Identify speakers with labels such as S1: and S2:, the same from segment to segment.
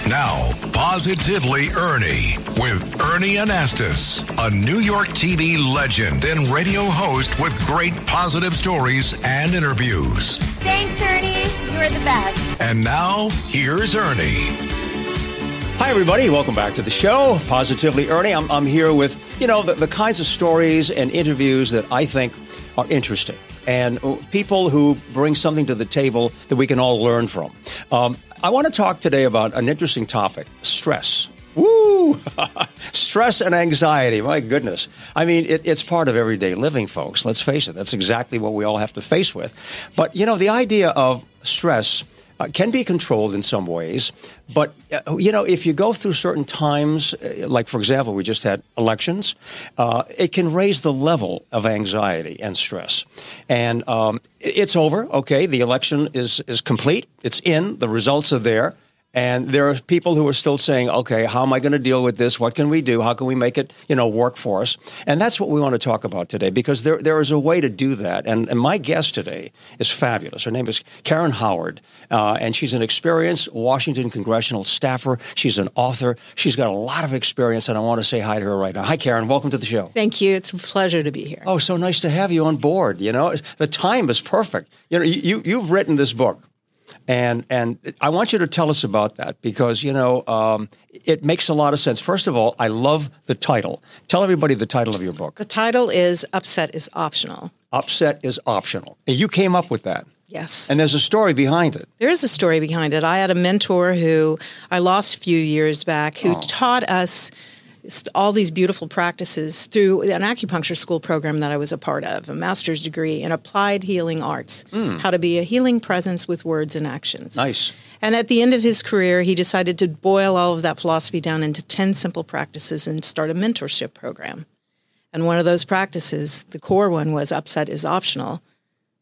S1: Now, Positively Ernie with Ernie Anastas, a New York TV legend and radio host with great positive stories and interviews.
S2: Thanks, Ernie. You're the best.
S1: And now, here's Ernie.
S3: Hi, everybody. Welcome back to the show, Positively Ernie. I'm here with, the kinds of stories and interviews that I think are interesting and people who bring something to the table that we can all learn from. I want to talk today about an interesting topic, stress. Woo! Stress and anxiety. My goodness. I mean, it's part of everyday living, folks. Let's face it. That's exactly what we all have to face with. But, the idea of stress can be controlled in some ways. But, if you go through certain times, like, for example, we just had elections, it can raise the level of anxiety and stress. And it's over. Okay, the election is complete. It's in. The results are there. And there are people who are still saying, okay, how am I going to deal with this? What can we do? How can we make it, work for us? And that's what we want to talk about today, because there is a way to do that. And my guest today is fabulous. Her name is Karen Howard, and she's an experienced Washington congressional staffer. She's an author. She's got a lot of experience, and I want to say hi to her right now. Hi, Karen. Welcome to the show.
S4: Thank you. It's a pleasure to be here.
S3: Oh, so nice to have you on board. The time is perfect. You've written this book. And I want you to tell us about that because, it makes a lot of sense. First of all, I love the title. Tell everybody the title of your book.
S4: The title is Upset is Optional.
S3: Upset is Optional. And you came up with that.
S4: Yes.
S3: And there's a story behind it.
S4: There is a story behind it. I had a mentor who I lost a few years back who taught us all these beautiful practices through an acupuncture school program that I was a part of, a master's degree in applied healing arts, how to be a healing presence with words and actions.
S3: Nice.
S4: And at the end of his career, he decided to boil all of that philosophy down into 10 simple practices and start a mentorship program. And one of those practices, the core one, was upset is optional,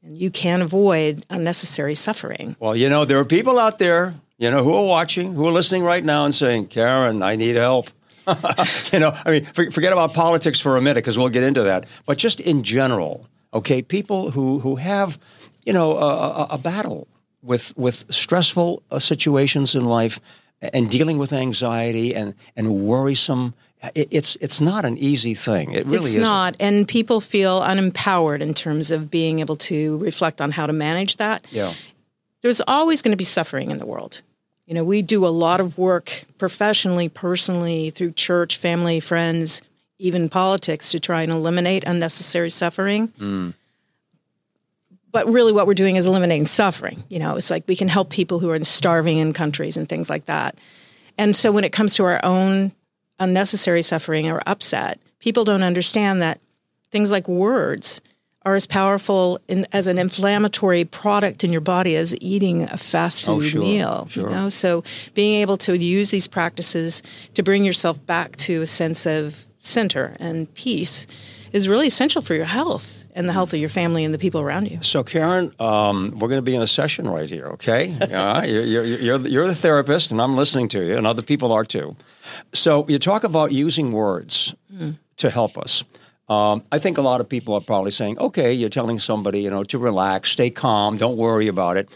S4: and you can avoid unnecessary suffering.
S3: Well, there are people out there, who are watching, who are listening right now and saying, Karen, I need help. Forget about politics for a minute because we'll get into that. But just in general, okay, people who have, a battle with stressful situations in life and dealing with anxiety and worrisome, it's not an easy thing. It really isn't.
S4: It's not. And people feel unempowered in terms of being able to reflect on how to manage that.
S3: Yeah.
S4: There's always going to be suffering in the world. We do a lot of work professionally, personally, through church, family, friends, even politics to try and eliminate unnecessary suffering. But really what we're doing is eliminating suffering. It's like we can help people who are starving in countries and things like that. And so when it comes to our own unnecessary suffering or upset, people don't understand that things like words are as powerful as an inflammatory product in your body as eating a fast food meal.
S3: Sure.
S4: So being able to use these practices to bring yourself back to a sense of center and peace is really essential for your health and the health of your family and the people around you.
S3: So, Karen, we're going to be in a session right here, okay? You're the therapist, and I'm listening to you, and other people are too. So you talk about using words to help us. I think a lot of people are probably saying, okay, you're telling somebody, to relax, stay calm, don't worry about it.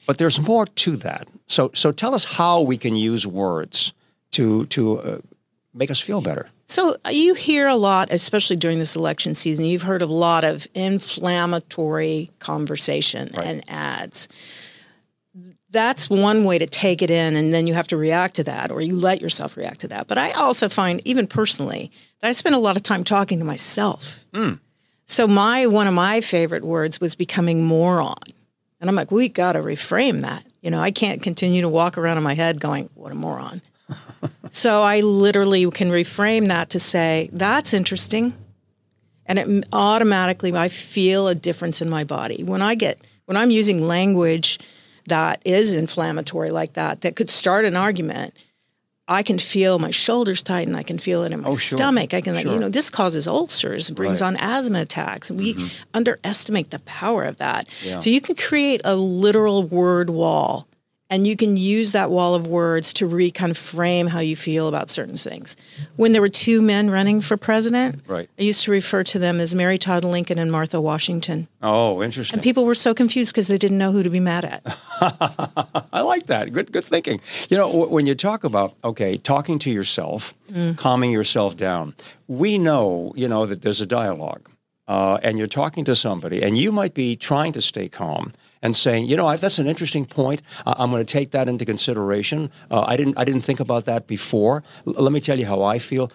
S3: But there's more to that. So tell us how we can use words to make us feel better.
S4: So you hear a lot, especially during this election season, you've heard a lot of inflammatory conversation and ads. That's one way to take it in, and then you have to react to that, or you let yourself react to that. But I also find, even personally, that I spend a lot of time talking to myself. So one of my favorite words was becoming moron. And I'm like, we got to reframe that. I can't continue to walk around in my head going, what a moron. So I literally can reframe that to say, that's interesting. And it automatically, I feel a difference in my body. When I'm using language that is inflammatory like that could start an argument, I can feel my shoulders tighten. I can feel it in my stomach. I can, this causes ulcers, brings on asthma attacks. And we underestimate the power of that. Yeah. So you can create a literal word wall And you can use that wall of words to kind of frame how you feel about certain things. When there were two men running for president,
S3: Right.
S4: I used to refer to them as Mary Todd Lincoln and Martha Washington.
S3: Oh, interesting.
S4: And people were so confused because they didn't know who to be mad at.
S3: I like that. Good thinking. You know, when you talk about, talking to yourself, calming yourself down, we know, that there's a dialogue. And you're talking to somebody, and you might be trying to stay calm and saying, that's an interesting point. I'm going to take that into consideration. I didn't think about that before. Let me tell you how I feel.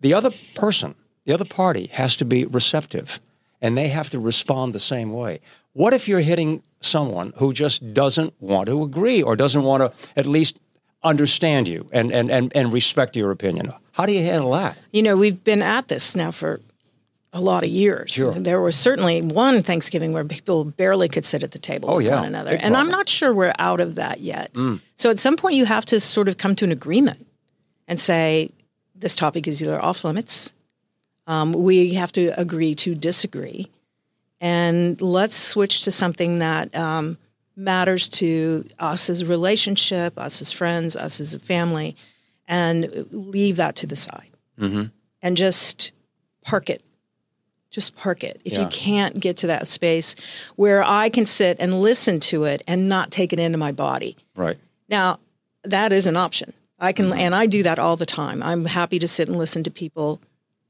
S3: The other person, the other party has to be receptive, and they have to respond the same way. What if you're hitting someone who just doesn't want to agree or doesn't want to at least understand you and respect your opinion? How do you handle that?
S4: We've been at this now for a lot of years.
S3: Sure.
S4: There was certainly one Thanksgiving where people barely could sit at the table with one another.
S3: Big
S4: and
S3: problem.
S4: I'm not sure we're out of that yet. So at some point you have to sort of come to an agreement and say, this topic is either off limits, we have to agree to disagree, and let's switch to something that matters to us as a relationship, us as friends, us as a family, and leave that to the side. And just park it. Just park it. If you can't get to that space where I can sit and listen to it and not take it into my body.
S3: Right.
S4: Now, that is an option. I can, and I do that all the time. I'm happy to sit and listen to people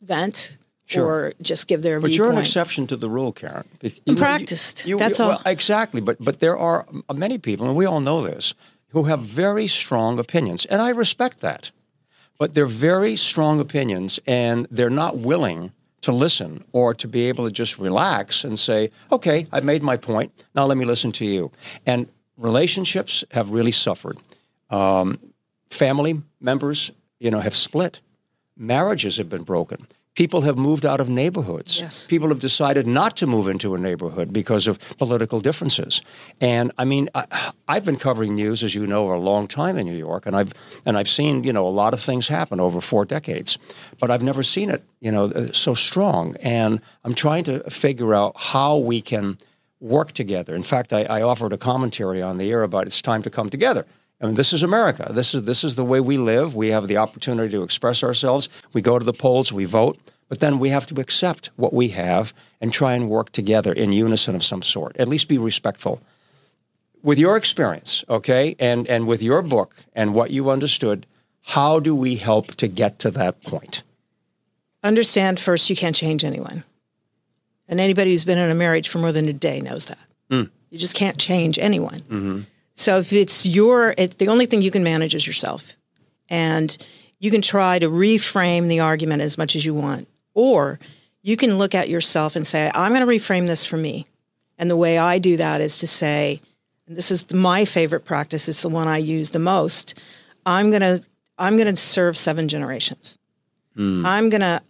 S4: vent or just give their viewpoint.
S3: But you're an exception to the rule, Karen.
S4: I'm practiced. That's all.
S3: Well, exactly. But there are many people, and we all know this, who have very strong opinions. And I respect that. But they're very strong opinions, and they're not willing to listen or to be able to just relax and say, okay, I've made my point. Now let me listen to you. And relationships have really suffered. Family members, have split. Marriages have been broken. People have moved out of neighborhoods.
S4: Yes.
S3: People have decided not to move into a neighborhood because of political differences. And I mean, I've been covering news, as you know, for a long time in New York, and I've seen, a lot of things happen over 4 decades, but I've never seen it, so strong. And I'm trying to figure out how we can work together. In fact, I offered a commentary on the air about it's time to come together. I mean, this is America. This is the way we live. We have the opportunity to express ourselves. We go to the polls, we vote, but then we have to accept what we have and try and work together in unison of some sort. At least be respectful. With your experience, and with your book and what you understood, how do we help to get to that point?
S4: Understand first, you can't change anyone. And anybody who's been in a marriage for more than a day knows that. You just can't change anyone. So if the only thing you can manage is yourself. And you can try to reframe the argument as much as you want. Or you can look at yourself and say, I'm going to reframe this for me. And the way I do that is to say, and this is my favorite practice, it's the one I use the most, I'm going to serve 7 generations. I'm going to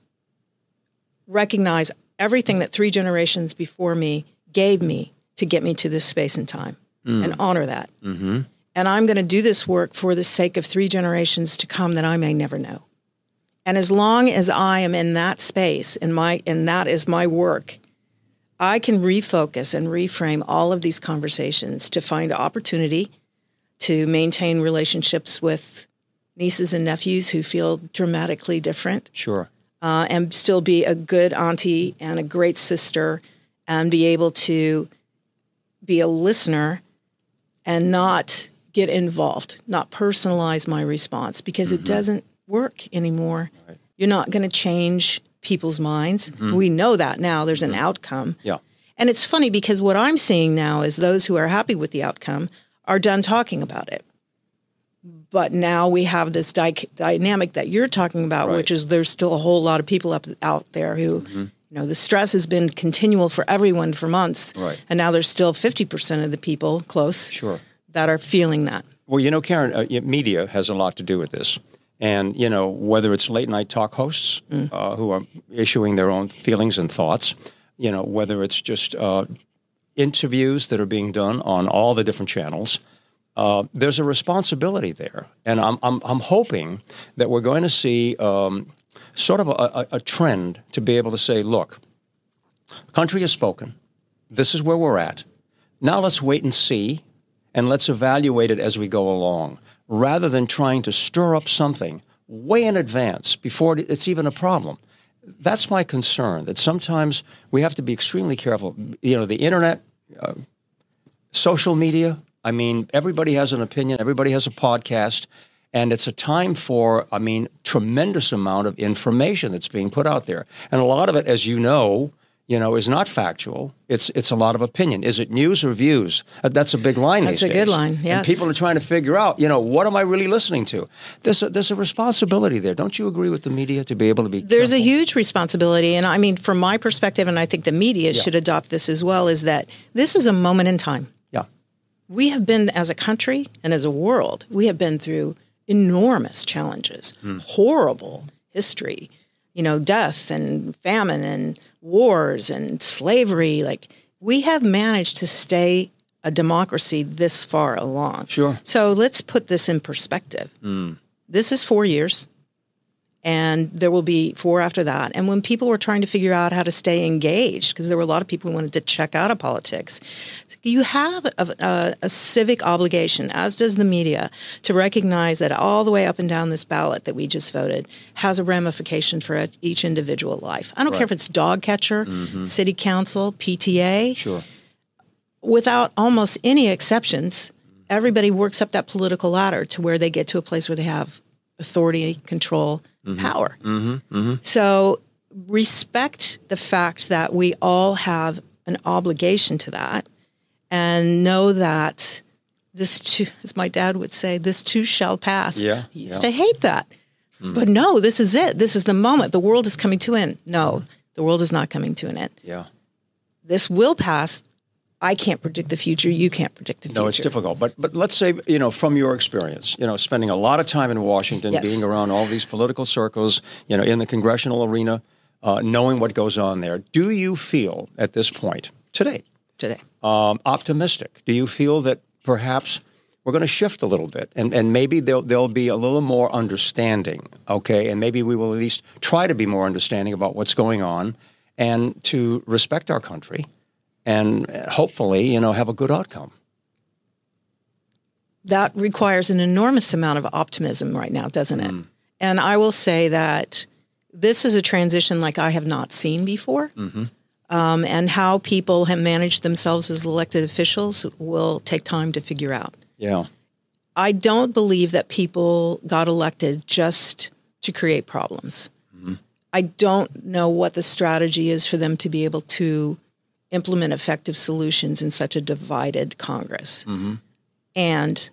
S4: recognize everything that 3 generations before me gave me to get me to this space and time. And honor that. And I'm going to do this work for the sake of 3 generations to come that I may never know. And as long as I am in that space and that is my work, I can refocus and reframe all of these conversations to find opportunity to maintain relationships with nieces and nephews who feel dramatically different.
S3: Sure.
S4: And still be a good auntie and a great sister and be able to be a listener and not get involved, not personalize my response, because it doesn't work anymore. Right. You're not going to change people's minds. We know that now. There's an outcome. Yeah. And it's funny because what I'm seeing now is those who are happy with the outcome are done talking about it. But now we have this dynamic that you're talking about, which is there's still a whole lot of people out there who, the stress has been continual for everyone for months. Right. And now there's still 50% of the people close that are feeling that.
S3: Well, Karen, media has a lot to do with this. And, whether it's late night talk hosts who are issuing their own feelings and thoughts, whether it's just interviews that are being done on all the different channels, there's a responsibility there. And I'm hoping that we're going to see sort of a trend to be able to say, look, the country has spoken. This is where we're at. Now let's wait and see and let's evaluate it as we go along, rather than trying to stir up something way in advance before it's even a problem. That's my concern, that sometimes we have to be extremely careful. You know, the internet, social media, I mean, everybody has an opinion, everybody has a podcast, and it's a time for, tremendous amount of information that's being put out there. And a lot of it, as you know, is not factual. It's a lot of opinion. Is it news or views? That's a big line these days.
S4: That's a good line, yes.
S3: And people are trying to figure out, what am I really listening to? There's a responsibility there. Don't you agree with the media to be able to be
S4: There's
S3: careful?
S4: a huge responsibility. And I mean, from my perspective, and I think the media should adopt this as well, is that this is a moment in time.
S3: Yeah.
S4: We have been, as a country and as a world, we have been through enormous challenges, horrible history, death and famine and wars and slavery. Like, we have managed to stay a democracy this far along.
S3: Sure.
S4: So let's put this in perspective. This is 4 years, and there will be 4 after that. And when people were trying to figure out how to stay engaged, because there were a lot of people who wanted to check out of politics, you have a civic obligation, as does the media, to recognize that all the way up and down this ballot that we just voted has a ramification for each individual life. I don't care if it's dog catcher, city council, PTA.
S3: Sure.
S4: Without almost any exceptions, everybody works up that political ladder to where they get to a place where they have authority, control, power. So respect the fact that we all have an obligation to that, and know that this too, as my dad would say, this too shall pass.
S3: Yeah,
S4: He used to hate that. But no, this is it. This is the moment. The world is coming to an end. No, the world is not coming to an end.
S3: Yeah.
S4: This will pass. I can't predict the future. You can't predict the future.
S3: No, it's difficult. But let's say, from your experience, spending a lot of time in Washington, being around all these political circles, in the congressional arena, knowing what goes on there, do you feel at this point, today, optimistic? Do you feel that perhaps we're going to shift a little bit and maybe there'll be a little more understanding, okay? And maybe we will at least try to be more understanding about what's going on and to respect our country and hopefully, have a good outcome.
S4: That requires an enormous amount of optimism right now, doesn't it? And I will say that this is a transition like I have not seen before. And how people have managed themselves as elected officials will take time to figure out.
S3: Yeah.
S4: I don't believe that people got elected just to create problems. I don't know what the strategy is for them to be able to implement effective solutions in such a divided Congress. And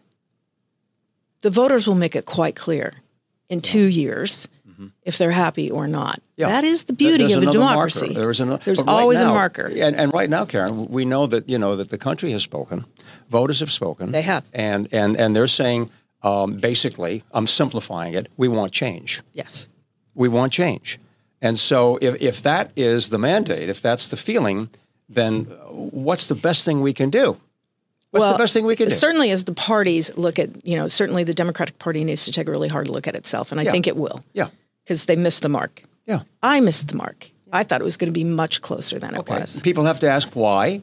S4: the voters will make it quite clear in 2 years if they're happy or not. Yeah. That is the beauty of a democracy.
S3: There's
S4: always a marker.
S3: And right now, Karen, we know that that the country has spoken, voters have spoken.
S4: They have,
S3: and they're saying basically, I'm simplifying it. We want change.
S4: Yes,
S3: we want change. And so, if that is the mandate, if that's the feeling, then what's the best thing we can do? What's the best thing we can do?
S4: Certainly, as the parties look at, certainly the Democratic Party needs to take a really hard look at itself, and I think it will.
S3: Yeah.
S4: Because they missed the mark.
S3: Yeah.
S4: I missed the mark. I thought it was going to be much closer than it was.
S3: People have to ask why.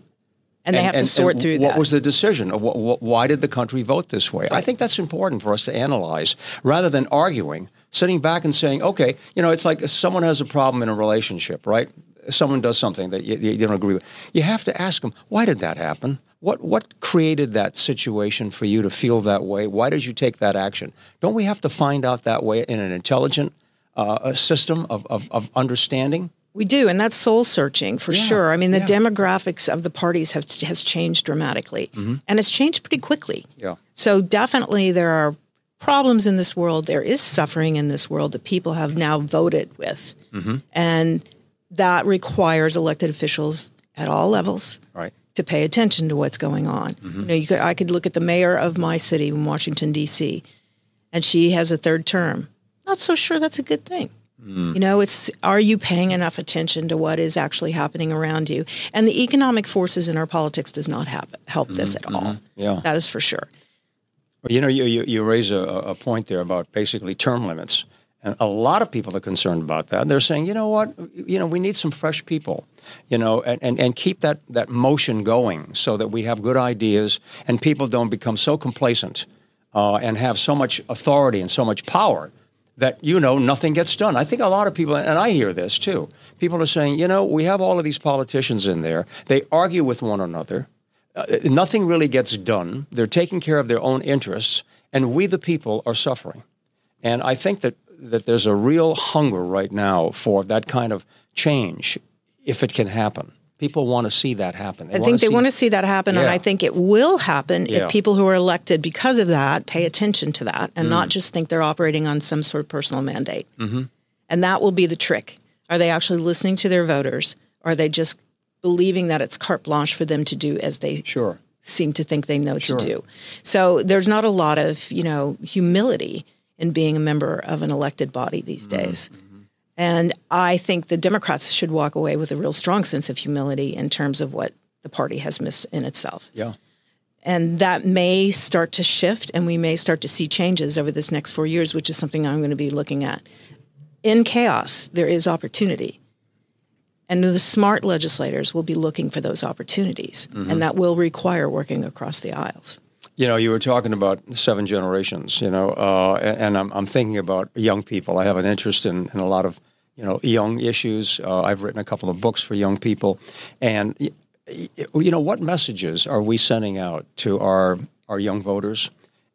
S4: And they have to sort through that.
S3: What was the decision? Why did the country vote this way? Right. I think that's important for us to analyze rather than arguing, sitting back and saying, okay, it's like someone has a problem in a relationship, right? Someone does something that you don't agree with. You have to ask them, why did that happen? What created that situation for you to feel that way? Why did you take that action? Don't we have to find out that way in an intelligent system of understanding?
S4: We do, and that's soul searching for sure. I mean, the demographics of the parties has changed dramatically, and it's changed pretty quickly.
S3: Yeah.
S4: So definitely there are problems in this world. There is suffering in this world that people have now voted with, and that requires elected officials at all levels to pay attention to what's going on. I could look at the mayor of my city in Washington, D.C., and she has a third term. Not so sure that's a good thing. It's, are you paying enough attention to what is actually happening around you? And the economic forces in our politics does not help this at all.
S3: Yeah.
S4: That is for sure.
S3: You raise a point there about basically term limits. And a lot of people are concerned about that. They're saying, you know what, we need some fresh people, and keep that motion going so that we have good ideas and people don't become so complacent and have so much authority and so much power that, nothing gets done. I think a lot of people, and I hear this too, people are saying, we have all of these politicians in there. They argue with one another. Nothing really gets done. They're taking care of their own interests, and we, the people, are suffering. And I think that there's a real hunger right now for that kind of change, if it can happen. People want to see that happen.
S4: I think they want to see that happen, and I think it will happen if people who are elected because of that pay attention to that and not just think they're operating on some sort of personal mandate. Mm-hmm. And that will be the trick. Are they actually listening to their voters? Or are they just believing that it's carte blanche for them to do as they seem to think they know to do? So there's not a lot of, humility in being a member of an elected body these days. Mm-hmm. And I think the Democrats should walk away with a real strong sense of humility in terms of what the party has missed in itself. Yeah. And that may start to shift, and we may start to see changes over this next 4 years, which is something I'm going to be looking at. In chaos, there is opportunity. And the smart legislators will be looking for those opportunities, and that will require working across the aisles.
S3: You were talking about 7 generations, and I'm thinking about young people. I have an interest in a lot of, young issues. I've written a couple of books for young people. And, what messages are we sending out to our young voters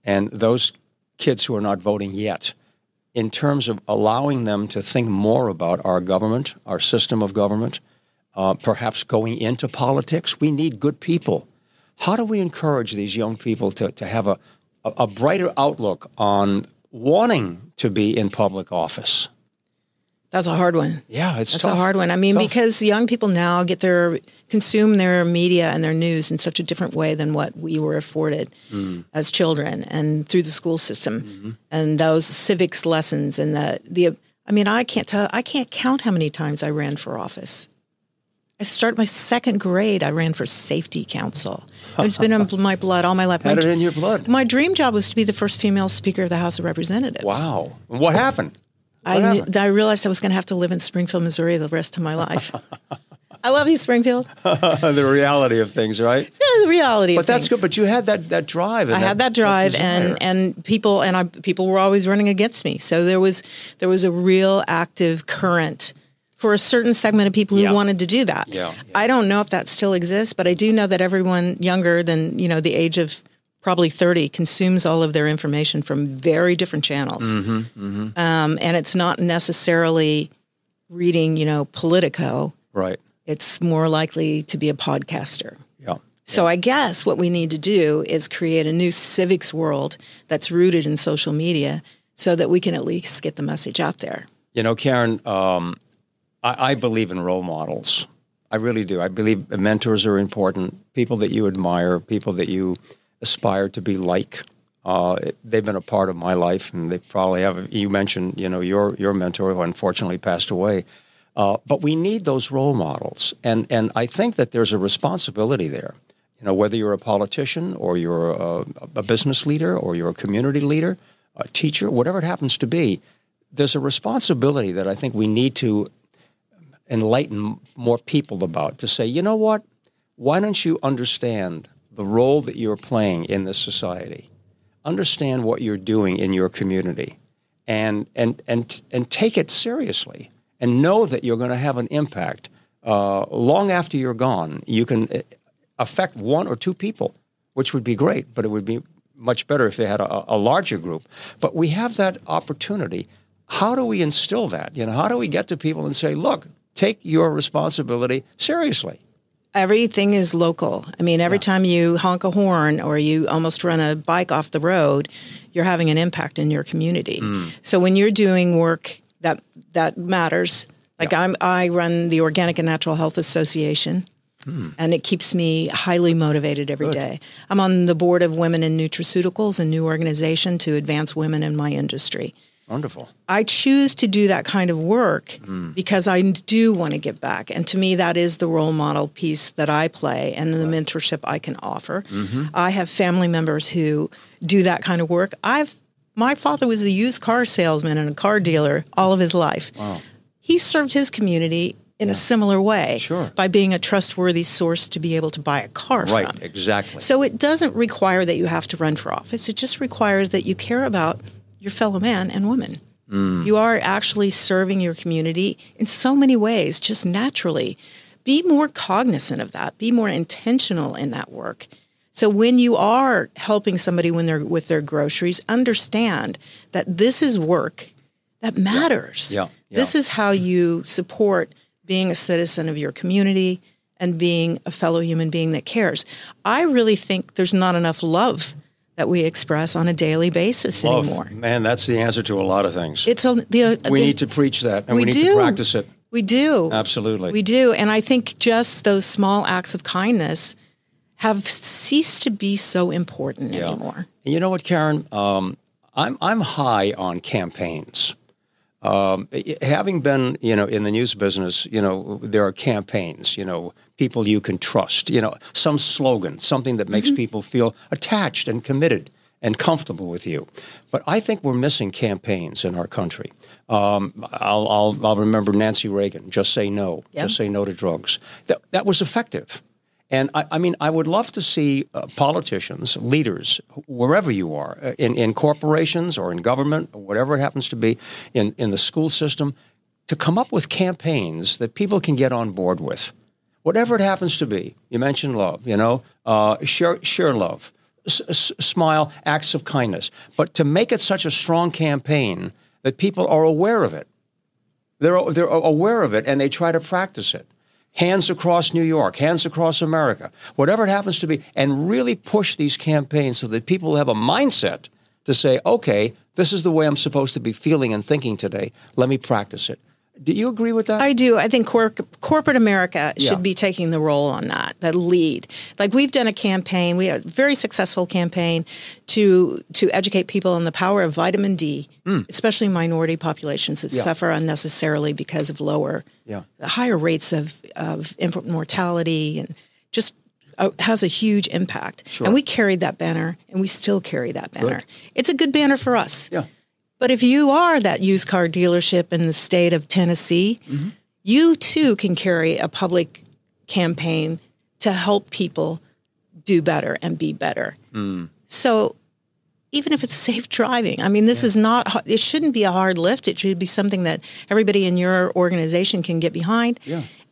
S3: and those kids who are not voting yet in terms of allowing them to think more about our government, our system of government, perhaps going into politics? We need good people. How do we encourage these young people to have a brighter outlook on wanting to be in public office?
S4: That's a hard one.
S3: Yeah, it's
S4: tough.
S3: That's
S4: a hard one. I mean, because young people now consume their media and their news in such a different way than what we were afforded as children and through the school system and those civics lessons and I can't count how many times I ran for office. I started my 2nd grade. I ran for safety council. It's been in my blood all my life.
S3: Had it in your blood.
S4: My dream job was to be the first female Speaker of the House of Representatives.
S3: Wow. What happened?
S4: I realized I was going to have to live in Springfield, Missouri the rest of my life. I love you, Springfield.
S3: The reality of things, right?
S4: Yeah, the reality of things.
S3: But that's good. But you had that drive.
S4: I had that drive, and people were always running against me. So there was a real active current for a certain segment of people who wanted to do that. Yeah. I don't know if that still exists, but I do know that everyone younger than the age of probably 30 consumes all of their information from very different channels. And it's not necessarily reading, Politico.
S3: Right.
S4: It's more likely to be a podcaster.
S3: Yeah.
S4: So I guess what we need to do is create a new civics world that's rooted in social media so that we can at least get the message out there.
S3: Karen, I believe in role models. I really do. I believe mentors are important, people that you admire, people that you aspire to be like. They've been a part of my life, and they probably have. You mentioned, your mentor who unfortunately passed away. But we need those role models, and I think that there's a responsibility there. Whether you're a politician or you're a business leader or you're a community leader, a teacher, whatever it happens to be, there's a responsibility that I think we need to enlighten more people about, to say, you know what, why don't you understand the role that you're playing in this society? Understand what you're doing in your community, and take it seriously, and know that you're going to have an impact long after you're gone. You can affect 1 or 2 people, which would be great, but it would be much better if they had a larger group. But we have that opportunity. How do we instill that? How do we get to people and say, look, take your responsibility seriously?
S4: Everything is local. I mean, every time you honk a horn or you almost run a bike off the road, you're having an impact in your community. So when you're doing work that matters, like I run the Organic and Natural Health Association, and it keeps me highly motivated every day. I'm on the board of Women in Nutraceuticals, a new organization to advance women in my industry.
S3: Wonderful.
S4: I choose to do that kind of work because I do want to give back. And to me, that is the role model piece that I play and the mentorship I can offer. I have family members who do that kind of work. I've My father was a used car salesman and a car dealer all of his life.
S3: Wow.
S4: He served his community in a similar way by being a trustworthy source to be able to buy a car from.
S3: Right, exactly.
S4: So it doesn't require that you have to run for office. It just requires that you care about your fellow man and woman. You are actually serving your community in so many ways, just naturally. Be more cognizant of that. Be more intentional in that work. So when you are helping somebody when they're with their groceries, understand that this is work that matters.
S3: Yeah.
S4: This is how you support being a citizen of your community and being a fellow human being that cares. I really think there's not enough love that we express on a daily basis anymore.
S3: Man, that's the answer to a lot of things.
S4: We
S3: need to preach that, and we need to practice it.
S4: We do.
S3: Absolutely.
S4: We do. And I think just those small acts of kindness have ceased to be so important anymore.
S3: And you know what, Karen? I'm high on campaigns. Having been, in the news business, there are campaigns, people you can trust, some slogan, something that makes people feel attached and committed and comfortable with you. But I think we're missing campaigns in our country. I'll remember Nancy Reagan, just say no, just say no to drugs. That was effective. And I would love to see politicians, leaders, wherever you are, in corporations or in government, or whatever it happens to be, in the school system, to come up with campaigns that people can get on board with. Whatever it happens to be. You mentioned love, share love, smile, acts of kindness. But to make it such a strong campaign that people are aware of it. They're aware of it and they try to practice it. Hands across New York, hands across America, whatever it happens to be, and really push these campaigns so that people have a mindset to say, okay, this is the way I'm supposed to be feeling and thinking today. Let me practice it. Do you agree with that?
S4: I do. I think corporate America should be taking the role on that lead. Like we've done a campaign, we had a very successful campaign to educate people on the power of vitamin D, especially minority populations that suffer unnecessarily because of higher rates of infant mortality and just has a huge impact.
S3: Sure.
S4: And we carried that banner and we still carry that banner. Good. It's a good banner for us.
S3: Yeah.
S4: But if you are that used car dealership in the state of Tennessee, you too can carry a public campaign to help people do better and be better. So even if it's safe driving, this is not, it shouldn't be a hard lift. It should be something that everybody in your organization can get behind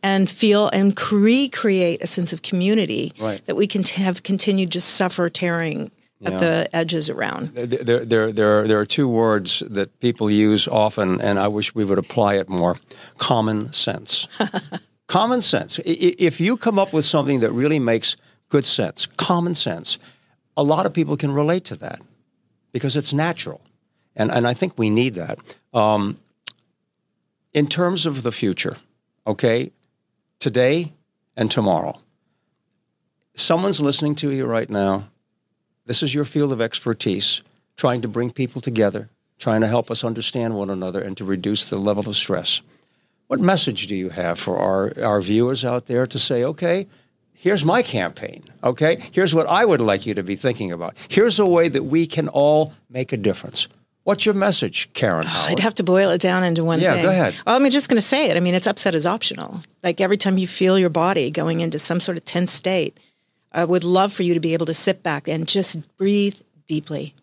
S4: and feel and recreate a sense of community that we can have continued to suffer tearing at the edges around.
S3: There are two words that people use often, and I wish we would apply it more. Common sense. Common sense. If you come up with something that really makes good sense, common sense, a lot of people can relate to that because it's natural. And I think we need that. In terms of the future, okay, today and tomorrow, someone's listening to you right now. This is your field of expertise, trying to bring people together, trying to help us understand one another and to reduce the level of stress. What message do you have for our viewers out there to say, okay, here's my campaign, okay? Here's what I would like you to be thinking about. Here's a way that we can all make a difference. What's your message, Karen Howard?
S4: I'd have to boil it down into one thing.
S3: Yeah, go ahead.
S4: Well, I'm just going to say it. It's upset is optional. Like every time you feel your body going into some sort of tense state, I would love for you to be able to sit back and just breathe deeply.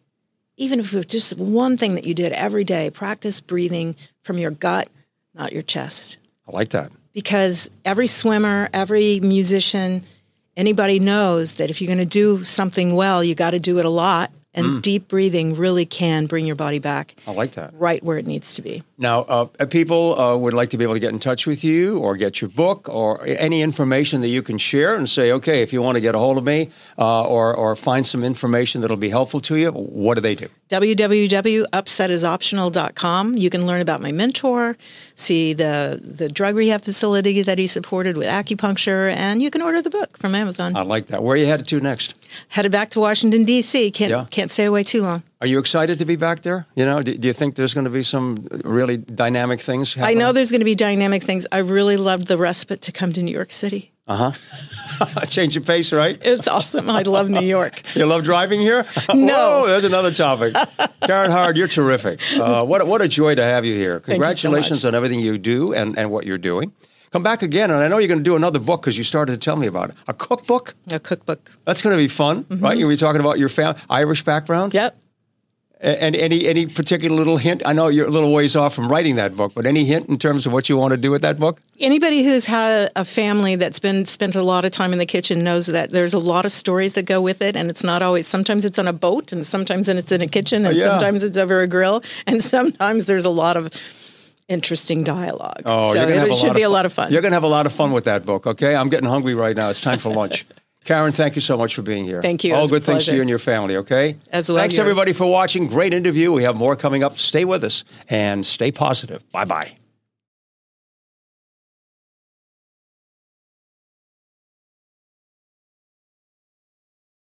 S4: Even if it was just one thing that you did every day, practice breathing from your gut, not your chest.
S3: I like that.
S4: Because every swimmer, every musician, anybody knows that if you're going to do something well, you got to do it a lot. And deep breathing really can bring your body back.
S3: I like that.
S4: Right where it needs to be.
S3: Now, people would like to be able to get in touch with you or get your book or any information that you can share and say, okay, if you want to get a hold of me or find some information that'll be helpful to you, what do they do?
S4: www.upsetisoptional.com. You can learn about my mentor, see the drug rehab facility that he supported with acupuncture, and you can order the book from Amazon.
S3: I like that. Where are you headed to next?
S4: Headed back to Washington, D.C. Can't stay away too long.
S3: Are you excited to be back there? Do you think there's going to be some really dynamic things happening?
S4: I know there's going to be dynamic things. I really loved the respite to come to New York City.
S3: Change of pace, right?
S4: It's awesome. I love New York.
S3: You love driving here?
S4: No.
S3: Whoa, there's another topic. Karen Hard, you're terrific. What a joy to have you here. Congratulations on everything you do and what you're doing. Come back again, and I know you're going to do another book because you started to tell me about it. A cookbook?
S4: A cookbook.
S3: That's going to be fun, right? You'll be talking about your Irish background?
S4: Yep.
S3: And any particular little hint? I know you're a little ways off from writing that book, but any hint in terms of what you want to do with that book?
S4: Anybody who's had a family that's spent a lot of time in the kitchen knows that there's a lot of stories that go with it, and it's not always. Sometimes it's on a boat, and sometimes it's in a kitchen, and sometimes it's over a grill, and sometimes there's a lot of interesting dialogue.
S3: Oh,
S4: so it should be a lot of fun.
S3: You're going to have a lot of fun with that book, okay? I'm getting hungry right now. It's time for lunch. Karen, thank you so much for being here.
S4: Thank you.
S3: All good things to you and your family, okay?
S4: As well.
S3: Thanks, everybody, for watching. Great interview. We have more coming up. Stay with us and stay positive. Bye-bye.